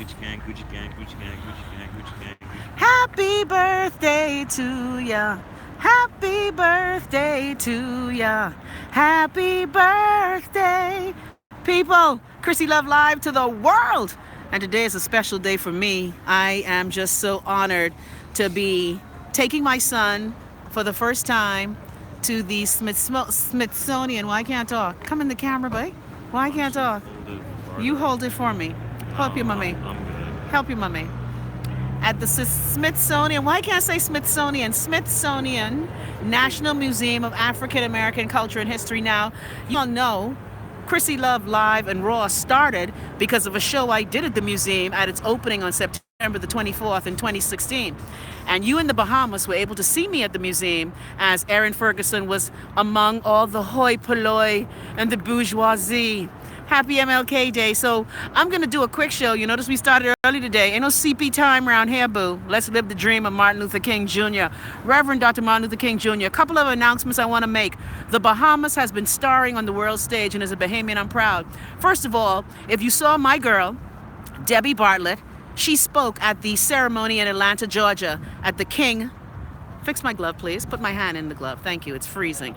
Gucci gang, Gucci gang, Gucci gang, Gucci gang, Gucci gang, Gucci gang. Happy birthday to ya. Happy birthday to ya. Happy birthday. People, Chrissy Love Live to the world. And today is a special day for me. I am just so honored to be taking my son for the first time to the Smithsonian. Why can't I talk? Come in the camera, babe. Why can't I talk? Hold it You farther. hold it for me. Help your mommy. I'm good. Help your mommy. At the Smithsonian, why can't I say Smithsonian? Smithsonian National Museum of African American Culture and History. Now, you all know Chrissy Love Live and Raw started because of a show I did at the museum at its opening on September the 24th in 2016. And you in the Bahamas were able to see me at the museum as Erin Ferguson was among all the hoi polloi and the bourgeoisie. Happy MLK Day. So I'm going to do a quick show. You notice we started early today. Ain't no CP time around here, boo. Let's live the dream of Martin Luther King Jr. Reverend Dr. Martin Luther King Jr. A couple of announcements I want to make. The Bahamas has been starring on the world stage, and as a Bahamian, I'm proud. First of all, if you saw my girl, Debbie Bartlett, she spoke at the ceremony in Atlanta, Georgia, at the King. Fix my glove, please. Put my hand in the glove. Thank you. It's freezing.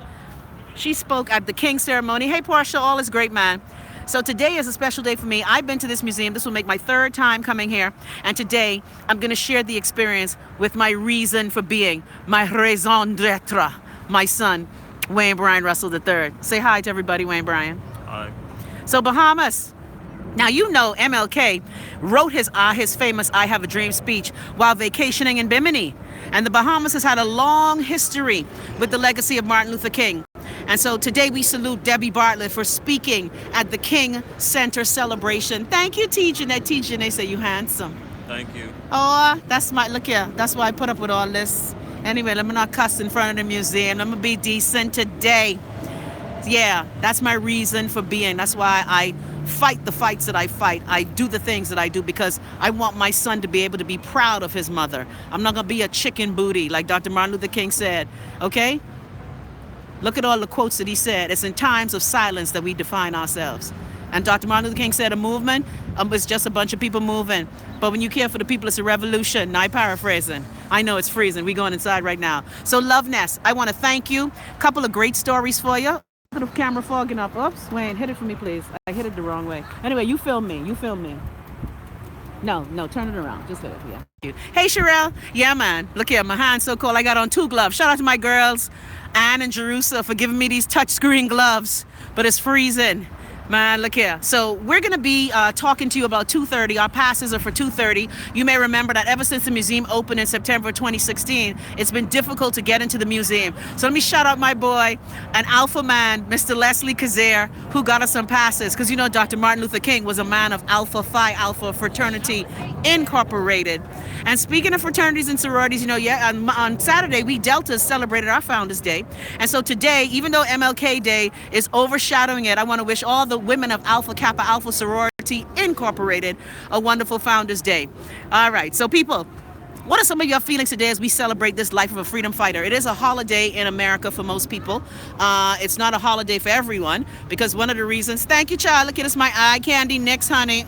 She spoke at the King ceremony. Hey, Portia, all is great, man. So today is a special day for me. I've been to this museum. This will make my third time coming here. And today, I'm going to share the experience with my reason for being, my raison d'etre, my son, Wayne Bryan Russell III. Say hi to everybody, Wayne Bryan. Hi. So Bahamas. Now, you know MLK wrote his famous I Have a Dream speech while vacationing in Bimini. And the Bahamas has had a long history with the legacy of Martin Luther King. And so today we salute Debbie Bartlett for speaking at the King Center celebration. Thank you, teaching. That teaching, they say you handsome. Thank you. Oh, that's my, look here. That's why I put up with all this. Anyway, let me not cuss in front of the museum. I'm going to be decent today. Yeah, that's my reason for being. That's why I fight the fights that I fight. I do the things that I do because I want my son to be able to be proud of his mother. I'm not going to be a chicken booty like Dr. Martin Luther King said, okay? Look at all the quotes that he said. It's in times of silence that we define ourselves. And Dr. Martin Luther King said a movement is just a bunch of people moving. But when you care for the people, it's a revolution. Now, I'm paraphrasing. I know it's freezing. We're going inside right now. So, Loveness, I want to thank you. A couple of great stories for you. The camera fogging up. Oops, Wayne, hit it for me, please. I hit it the wrong way. Anyway, you film me. You film me. No, turn it around. Just hit it. Yeah. Hey, Sherelle. Yeah, man. Look here. My hand's so cold. I got on 2 gloves. Shout out to my girls, Anne and Jerusa, for giving me these touchscreen gloves. But it's freezing. Man, look here. So we're going to be talking to you about 2:30. Our passes are for 2:30. You may remember that ever since the museum opened in September 2016, it's been difficult to get into the museum. So let me shout out my boy, an alpha man, Mr. Leslie Kazare, who got us some passes. Because you know Dr. Martin Luther King was a man of Alpha Phi Alpha Fraternity Incorporated. And speaking of fraternities and sororities, you know, on Saturday, we Deltas celebrated our Founders Day. And so today, even though MLK Day is overshadowing it, I want to wish all the women of Alpha Kappa Alpha Sorority Incorporated a wonderful Founders Day. All right, so people, what are some of your feelings today as we celebrate this life of a freedom fighter? It is a holiday in America for most people. It's not a holiday for everyone because one of the reasons, thank you, child. Look at this, my eye candy, NYX, honey.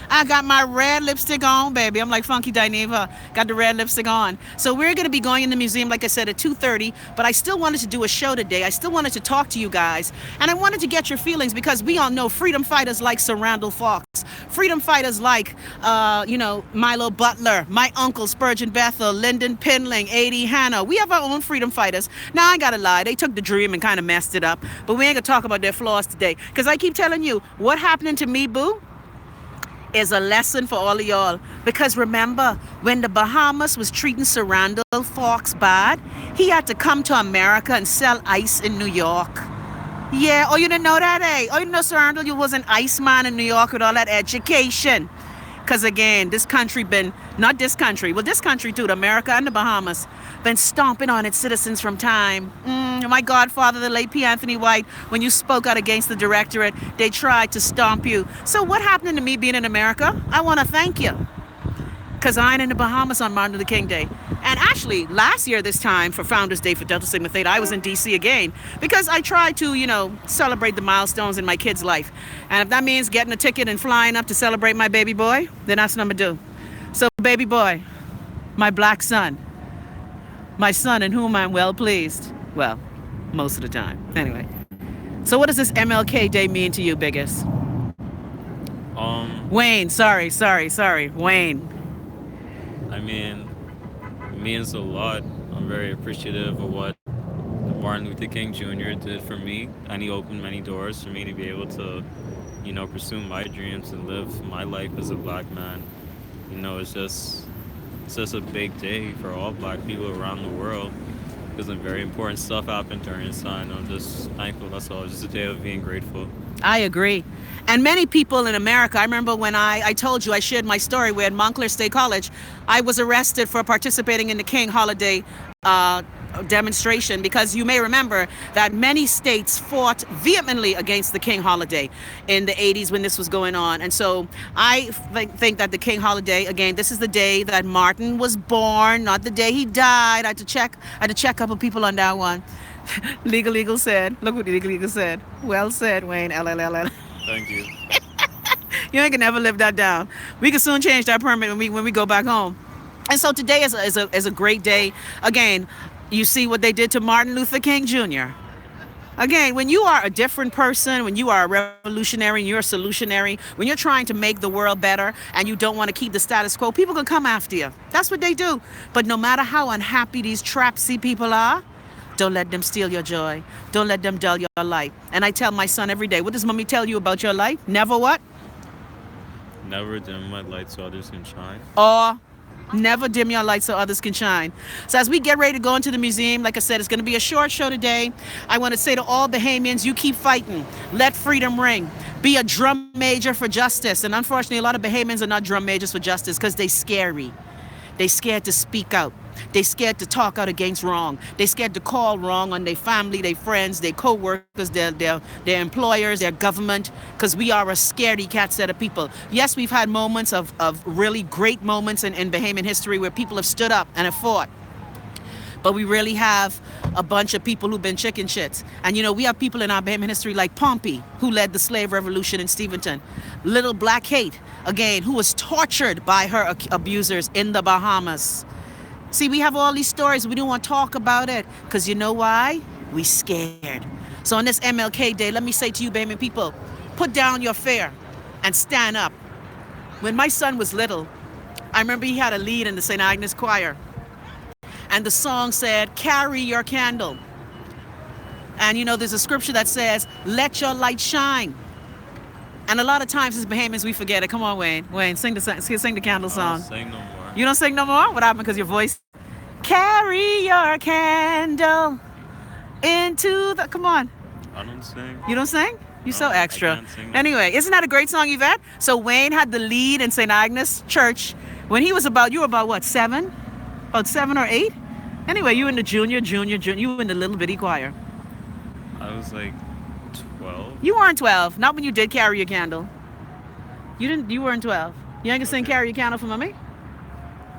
I got my red lipstick on, baby. I'm like Funky Dineva. Got the red lipstick on. So we're going to be going in the museum, like I said, at 2:30. But I still wanted to do a show today. I still wanted to talk to you guys. And I wanted to get your feelings because we all know freedom fighters like Sir Randall Fox. Freedom fighters like, Milo Butler, my uncle Spurgeon Bethel, Lyndon Pinling, A.D. Hanna. We have our own freedom fighters. Now, I got to lie. They took the dream and kind of messed it up. But we ain't going to talk about their flaws today. Because I keep telling you, what happened to me, boo, is a lesson for all of y'all. Because remember, when the Bahamas was treating Sir Randall Fox bad, he had to come to America and sell ice in New York. Yeah, oh, you didn't know that, eh? Oh, you didn't know Sir Randall, you was an iceman in New York with all that education. Because again, this country not this country, well, this country too, America and the Bahamas, been stomping on its citizens from time. My godfather, the late P. Anthony White, when you spoke out against the directorate, they tried to stomp you. So what happened to me being in America? I want to thank you. because I ain't in the Bahamas on Martin Luther King Day. And actually, last year this time for Founders Day for Delta Sigma Theta, I was in D.C. again because I try to, celebrate the milestones in my kid's life. And if that means getting a ticket and flying up to celebrate my baby boy, then that's what I'm gonna do. So, baby boy, my black son, my son in whom I'm well pleased. Well, most of the time. Anyway. So what does this MLK Day mean to you, Biggest? Wayne, sorry. Wayne. I mean, it means a lot. I'm very appreciative of what Martin Luther King Jr. did for me, and he opened many doors for me to be able to, pursue my dreams and live my life as a black man. It's just a big day for all black people around the world because some very important stuff happened during this time. I'm just thankful. That's all. It's just a day of being grateful. I agree. And many people in America, I remember when I told you, I shared my story where at Montclair State College, I was arrested for participating in the King holiday demonstration because you may remember that many states fought vehemently against the King holiday in the 80s when this was going on. And so I think that the King holiday, again, this is the day that Martin was born, not the day he died. I had to check a couple people on that one. Legal said, look what Legal said. Well said, Wayne, LLLL. Thank you. You ain't gonna never live that down. We can soon change that permit when we go back home. And so today is a great day. Again, you see what they did to Martin Luther King Jr. Again, when you are a different person, when you are a revolutionary, and you're a solutionary, when you're trying to make the world better and you don't want to keep the status quo, people can come after you. That's what they do. But no matter how unhappy these trapsy people are, don't let them steal your joy. Don't let them dull your light. And I tell my son every day, what does mommy tell you about your life? Never what? Never dim my light so others can shine. Or never dim your light so others can shine. So as we get ready to go into the museum, like I said, it's going to be a short show today. I want to say to all Bahamians, you keep fighting. Let freedom ring. Be a drum major for justice. And unfortunately, a lot of Bahamians are not drum majors for justice because they're scary. They're scared to speak out. They're scared to talk out against wrong. They're scared to call wrong on their family, their friends, their co-workers, their employers, their government, because we are a scaredy cat set of people. Yes, we've had moments of really great moments in Bahamian history where people have stood up and have fought. But we really have a bunch of people who've been chicken shits. And we have people in our Bahamian history like Pompey, who led the slave revolution in Steventon. Little Black Kate, again, who was tortured by her abusers in the Bahamas. See, we have all these stories. We don't want to talk about it because you know why? We scared. So on this MLK Day, let me say to you, Bahamian people, put down your fear and stand up. When my son was little, I remember he had a lead in the St. Agnes choir. And the song said, carry your candle. And there's a scripture that says, let your light shine. And a lot of times as Bahamians, we forget it. Come on, Wayne. Wayne, sing the candle song. I don't sing no more. You don't sing no more? What happened? Because your voice? Carry your candle into the... Come on. I don't sing. You don't sing? You're so extra. I can't sing. Anyway, isn't that a great song, Yvette? So Wayne had the lead in St. Agnes Church when he was you were about what, 7? About 7 or 8? Anyway, you were in the junior, you were in the little bitty choir. I was like 12. You weren't 12. Not when you did carry your candle. You weren't 12. You ain't gonna sing carry your candle for mommy?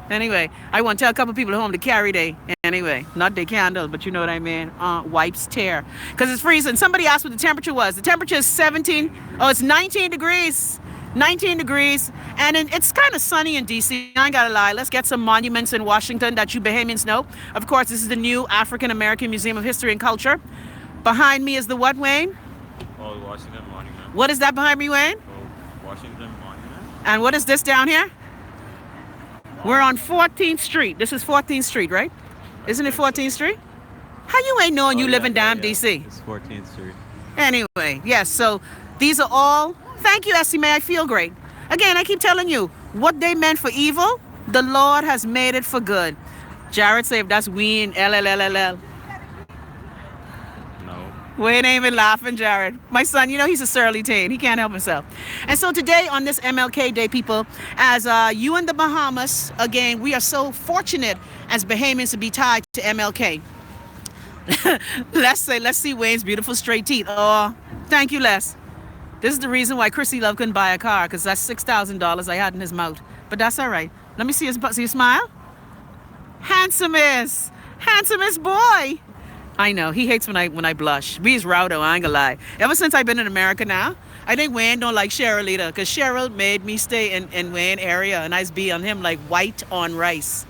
Anyway, I want to tell a couple people at home to carry anyway, not their candle, but you know what I mean. Wipes tear. Because it's freezing. Somebody asked what the temperature was. The temperature is 17. Oh, it's 19 degrees. 19 degrees. And it's kind of sunny in D.C. I ain't got to lie. Let's get some monuments in Washington that you Bahamians know. Of course, this is the new African American Museum of History and Culture. Behind me is the what, Wayne? Oh, Washington Monument. What is that behind me, Wayne? Oh, Washington Monument. And what is this down here? We're on 14th Street. This is 14th Street, right? Isn't it 14th Street? How you ain't knowing you live in damn D.C.? It's 14th Street. Anyway, yes, so these are all... Thank you, Essie Mae. I feel great. Again, I keep telling you, what they meant for evil, the Lord has made it for good. Jared said that's Ween, LLLLL. No. Wayne ain't even laughing, Jared. My son, he's a surly teen. He can't help himself. And so today on this MLK Day, people, as you in the Bahamas, again, we are so fortunate as Bahamians to be tied to MLK. Let's see Wayne's beautiful straight teeth. Oh, thank you, Les. This is the reason why Chrissy Love couldn't buy a car, because that's $6,000 I had in his mouth. But that's all right. Let me see his smile. Handsomest boy. I know he hates when I blush. We's rowdo, I ain't gonna lie. Ever since I've been in America now, I think Wayne don't like Cheryl either, because Cheryl made me stay in Wayne area, and I's be on him like white on rice.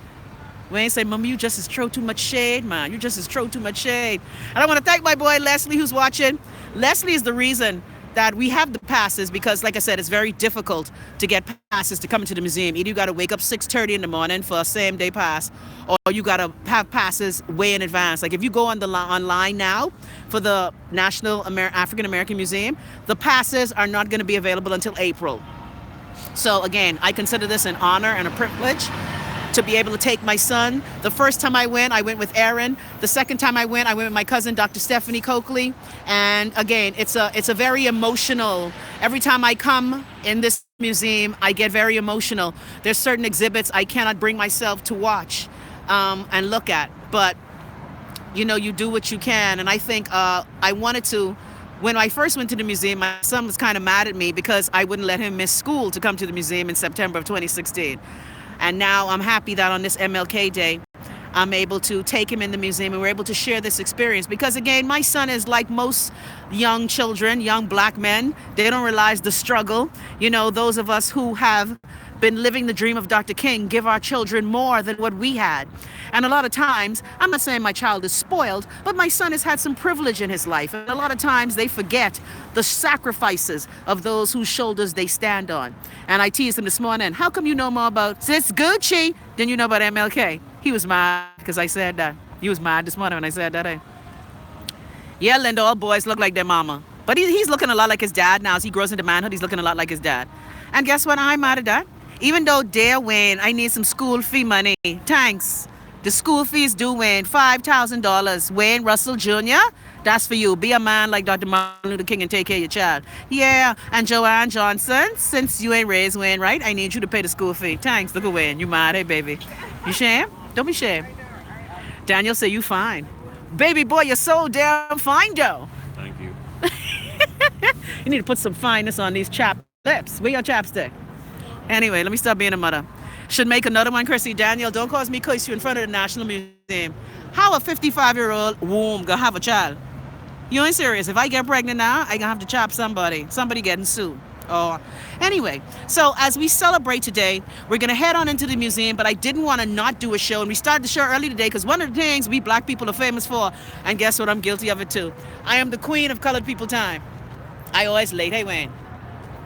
Wayne say, Mama, you just throw too much shade, man. You just throw too much shade. And I want to thank my boy Leslie who's watching. Leslie is the reason that we have the passes, because like I said, it's very difficult to get passes to come into the museum. Either you got to wake up 6:30 in the morning for a same day pass, or you got to have passes way in advance. Like if you go on online now for the National African American Museum, the passes are not going to be available until April. So again, I consider this an honor and a privilege to be able to take my son. The first time I went with Aaron. The second time I went with my cousin, Dr. Stephanie Coakley. And again, it's a very emotional. Every time I come in this museum, I get very emotional. There's certain exhibits I cannot bring myself to watch and look at. But, you know, you do what you can. And I think I wanted to. When I first went to the museum, my son was kind of mad at me because I wouldn't let him miss school to come to the museum in September of 2016. And now I'm happy that on this MLK Day, I'm able to take him in the museum and we're able to share this experience. Because again, my son is like most young children, young black men. They don't realize the struggle. You know, those of us who have been living the dream of Dr. King give our children more than what we had. And a lot of times, I'm not saying my child is spoiled, but my son has had some privilege in his life. And a lot of times they forget the sacrifices of those whose shoulders they stand on. And I teased him this morning, how come you know more about Sis Gucci than you know about MLK? He was mad because I said that. He was mad this morning when I said that. Yeah, Linda, all boys look like their mama. But he's looking a lot like his dad now. As he grows into manhood, he's looking a lot like his dad. And guess what? I'm mad at that. Even though, dear Wayne, I need some school fee money. Thanks. The school fees due, Wayne, $5,000. Wayne Russell Jr., that's for you. Be a man like Dr. Martin Luther King and take care of your child. Yeah, and Joanne Johnson, since you ain't raised Wayne right, I need you to pay the school fee. Thanks. Look at Wayne. You mad? Hey, baby. You shame? Don't be shame. Daniel say you fine. Baby boy, you're so damn fine, though. Thank you. You need to put some fineness on these chapped lips. Where your chapstick? Anyway, let me stop being a mother. Should make another one, Chrissy. Daniel, don't cause me curse you in front of the National Museum. How a 55-year-old womb gonna have a child? You ain't serious. If I get pregnant now, I gonna have to chop somebody. Somebody getting sued. Oh, anyway, so as we celebrate today, we're gonna head on into the museum, but I didn't want to not do a show, and we started the show early today because one of the things we black people are famous for, and guess what, I'm guilty of it too. I am the queen of colored people time. I always late. Hey, Wayne.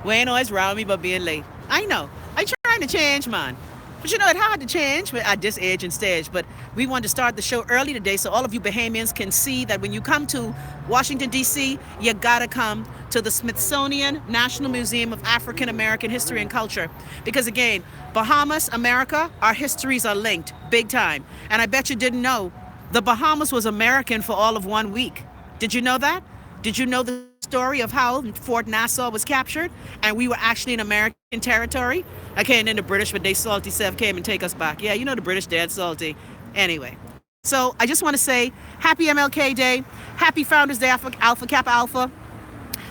Wayne always round me about being late. I know. I trying to change, man. But you know, it's hard to change at this age and stage. But we wanted to start the show early today so all of you Bahamians can see that when you come to Washington, D.C., you gotta come to the Smithsonian National Museum of African American History and Culture. Because again, Bahamas, America, our histories are linked big time. And I bet you didn't know, the Bahamas was American for all of 1 week. Did you know that? Did you know the story of how Fort Nassau was captured and we were actually in American territory? Okay, and then the British, but they salty self came and take us back. Yeah, you know the British dead salty. Anyway, so I just want to say happy MLK Day, happy Founders Day, Alpha Kappa Alpha.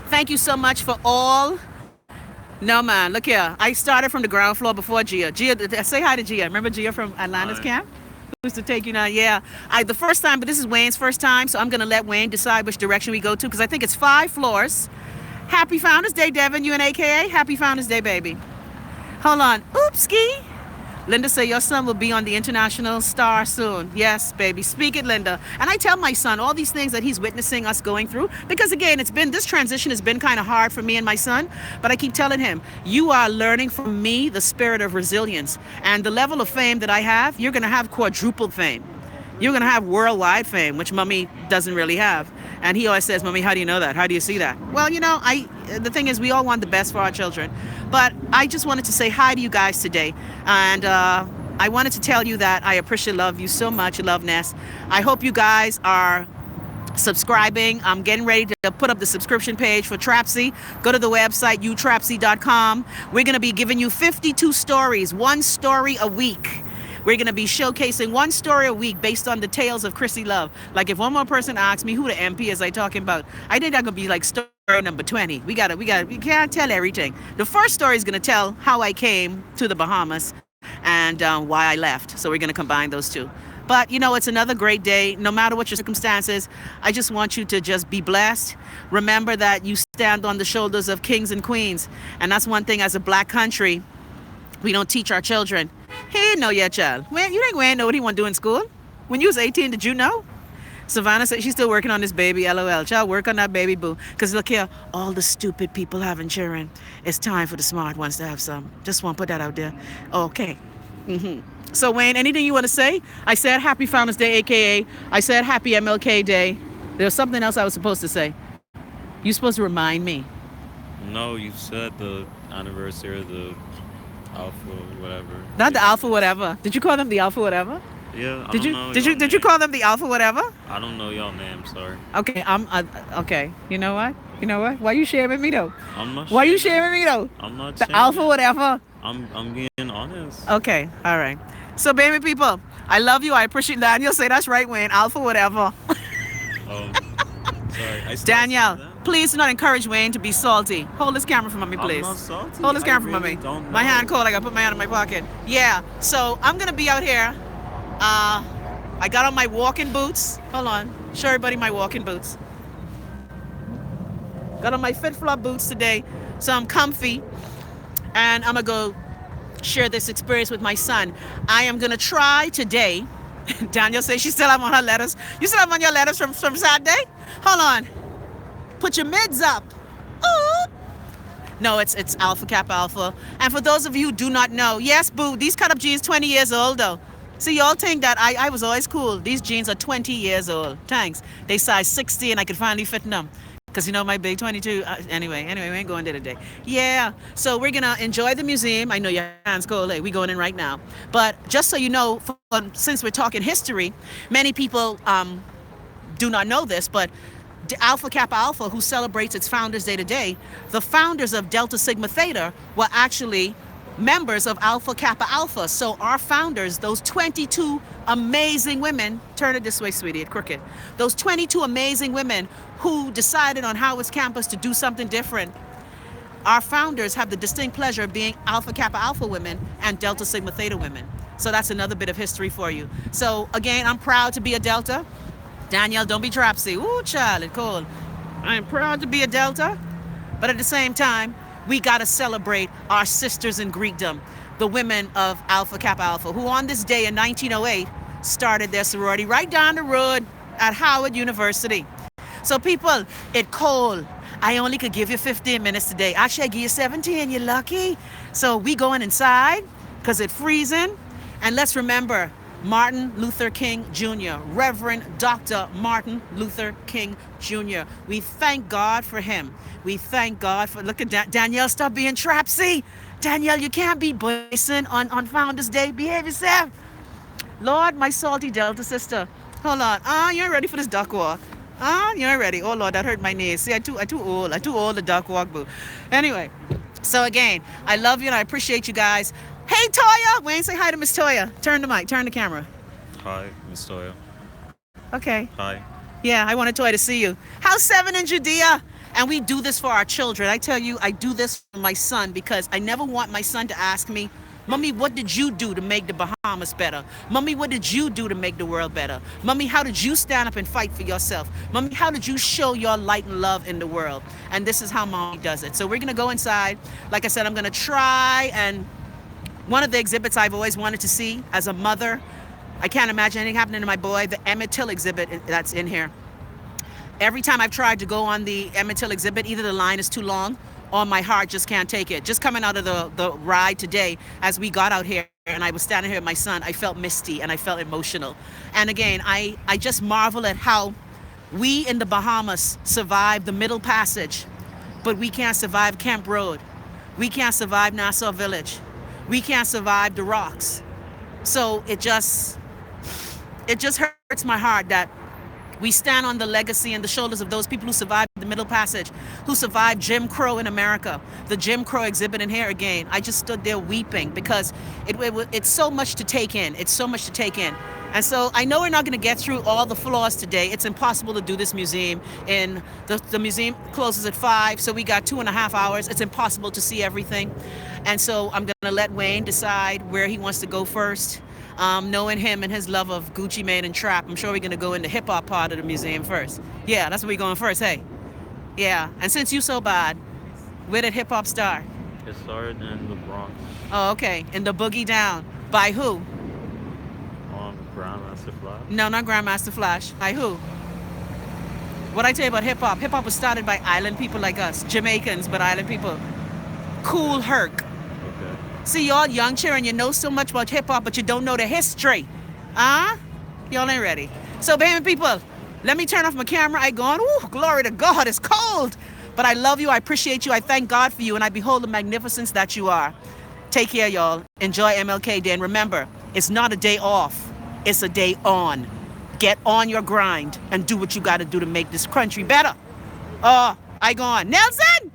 Thank you so much for all. No, man, look here. I started from the ground floor before Gia. Gia, say hi to Gia. Remember Gia from Atlanta's camp? Who's to take you now? Yeah. The first time, but this is Wayne's first time, so I'm going to let Wayne decide which direction we go to because I think it's 5 floors. Happy Founders Day, Devin, you and AKA. Happy Founders Day, baby. Hold on. Oopski. Linda said your son will be on the international star soon. Yes, baby. Speak it, Linda. And I tell my son all these things that he's witnessing us going through because, again, this transition has been kind of hard for me and my son. But I keep telling him, you are learning from me the spirit of resilience. And the level of fame that I have, you're going to have quadrupled fame. You're going to have worldwide fame, which Mommy doesn't really have. And he always says, Mommy, how do you know that? How do you see that? Well, you know, the thing is, we all want the best for our children. But I just wanted to say hi to you guys today. And I wanted to tell you that I appreciate love you so much, Love Ness. I hope you guys are subscribing. I'm getting ready to put up the subscription page for Trapsy. Go to the website, utrapsy.com. We're going to be giving you 52 stories, 1 story a week. We're going to be showcasing 1 story a week based on the tales of Chrissy Love. Like if one more person asks me who the MP is I talking about, I think that could be like story number 20. We can't tell everything. The first story is going to tell how I came to the Bahamas and why I left. So we're going to combine those two. But, it's another great day. No matter what your circumstances, I just want you to just be blessed. Remember that you stand on the shoulders of kings and queens. And that's one thing as a black country, we don't teach our children. He didn't know yet, child. When, you think Wayne know what he want to do in school? When you was 18, did you know? Savannah said she's still working on this baby, LOL. Child, work on that baby, boo. Because look here, all the stupid people having children. It's time for the smart ones to have some. Just want to put that out there. Okay. So, Wayne, anything you want to say? I said Happy Founders Day, a.k.a. I said Happy MLK Day. There was something else I was supposed to say. You're supposed to remind me. No, you said the anniversary of the Alpha, whatever. Not the Alpha whatever. Did you call them the Alpha whatever? Yeah, I Did don't you know did y'all you did you name. call them the Alpha whatever? I don't know y'all name, sorry. Okay, okay. You know what? Why you shaming me though? I'm not Why you shaming. shaming me though? I'm not The shaming. Alpha whatever. I'm being honest. Okay, all right. So, baby people, I love you. I appreciate Daniel. Say that's right, Wayne. Alpha whatever. Sorry. I Danielle, please do not encourage Wayne to be salty. Hold this camera for mommy, please. I'm not salty. Hold this camera for really mommy. don't My know. hand cold. I gotta put my hand in my pocket. Yeah. So I'm gonna be out here. I got on my walking boots. Hold on. Show everybody my walking boots. Got on my Fit Flop boots today, so I'm comfy, and I'm gonna go share this experience with my son. I am gonna try today. Daniel says she still have on her letters. You still have on your letters from Saturday? Hold on. Put your mids up. Ooh. No, it's Alpha Kappa Alpha. And for those of you who do not know, yes, boo, these cut up jeans 20 years old though. See, y'all think that I was always cool. These jeans are 20 years old. Thanks. They size 60 and I could finally fit in them. Because my big 22, anyway, we ain't going there today. Yeah, so we're going to enjoy the museum. I know your hands cold, we going in right now. But just so you know, since we're talking history, many people do not know this, but Alpha Kappa Alpha, who celebrates its Founders Day today, the founders of Delta Sigma Theta were actually members of Alpha Kappa Alpha. So our founders, those 22 amazing women, turn it this way, sweetie, it's crooked. Those 22 amazing women who decided on Howard's campus to do something different. Our founders have the distinct pleasure of being Alpha Kappa Alpha women and Delta Sigma Theta women. So that's another bit of history for you. So again, I'm proud to be a Delta. Danielle, don't be trapsy. Ooh, child, it's cold. I'm proud to be a Delta, but at the same time, we gotta celebrate our sisters in Greekdom, the women of Alpha Kappa Alpha, who on this day in 1908 started their sorority right down the road at Howard University. So people, it cold. I only could give you 15 minutes today. Actually, I give you 17, you're lucky. So we going inside, because it's freezing. And let's remember, Martin Luther King Jr., Reverend Dr. Martin Luther King Jr. We thank God for him. We thank God for, look at Danielle, stop being trapsy. Danielle, you can't be boasting on Founders Day. Behave yourself. Lord, my salty Delta sister. Hold on. You ain't ready for this duck walk. You ain't ready. Oh, Lord, that hurt my knees. See, I too old. I too old to duck walk, boo. Anyway, so again, I love you and I appreciate you guys. Hey, Toya. Wayne, say hi to Miss Toya. Turn the mic. Turn the camera. Hi, Miss Toya. Okay. Hi. Yeah, I wanted Toya to see you. How's 7 in Judea? And we do this for our children. I tell you, I do this for my son because I never want my son to ask me, Mommy, what did you do to make the Bahamas better? Mommy, what did you do to make the world better? Mommy, how did you stand up and fight for yourself? Mommy, how did you show your light and love in the world? And this is how Mommy does it. So we're going to go inside. Like I said, I'm going to try, and one of the exhibits I've always wanted to see as a mother, I can't imagine anything happening to my boy, the Emmett Till exhibit that's in here. Every time I've tried to go on the Emmett Till exhibit, either the line is too long or my heart just can't take it. Just coming out of the ride today, as we got out here and I was standing here with my son, I felt misty and I felt emotional. And again, I just marvel at how we in the Bahamas survived the Middle Passage, but we can't survive Kemp Road. We can't survive Nassau Village. We can't survive the rocks. So it just hurts my heart that we stand on the legacy and the shoulders of those people who survived the Middle Passage, who survived Jim Crow in America. The Jim Crow exhibit in here again. I just stood there weeping because it's so much to take in. It's so much to take in. And so I know we're not going to get through all the floors today. It's impossible to do this museum. And the museum closes at 5, so we got 2.5 hours. It's impossible to see everything. And so I'm going to let Wayne decide where he wants to go first. Knowing him and his love of Gucci Mane and trap, I'm sure we're going to go in the hip-hop part of the museum first. Yeah, that's where we're going first, hey. Yeah, and since you so bad, where did hip-hop start? It started in the Bronx. Oh, okay. In the Boogie Down. By who? Grandmaster Flash. No, not Grandmaster Flash. By who? What I tell you about hip-hop? Hip-hop was started by island people like us. Jamaicans, but island people. Cool Herc. Okay. See, y'all young children, you know so much about hip-hop, but you don't know the history. Huh? Y'all ain't ready. So, baby people, let me turn off my camera. I gone, ooh, glory to God, it's cold. But I love you, I appreciate you, I thank God for you, and I behold the magnificence that you are. Take care, y'all. Enjoy MLK Day. And remember, it's not a day off. It's a day on. Get on your grind and do what you got to do to make this country better. I gone. Nelson!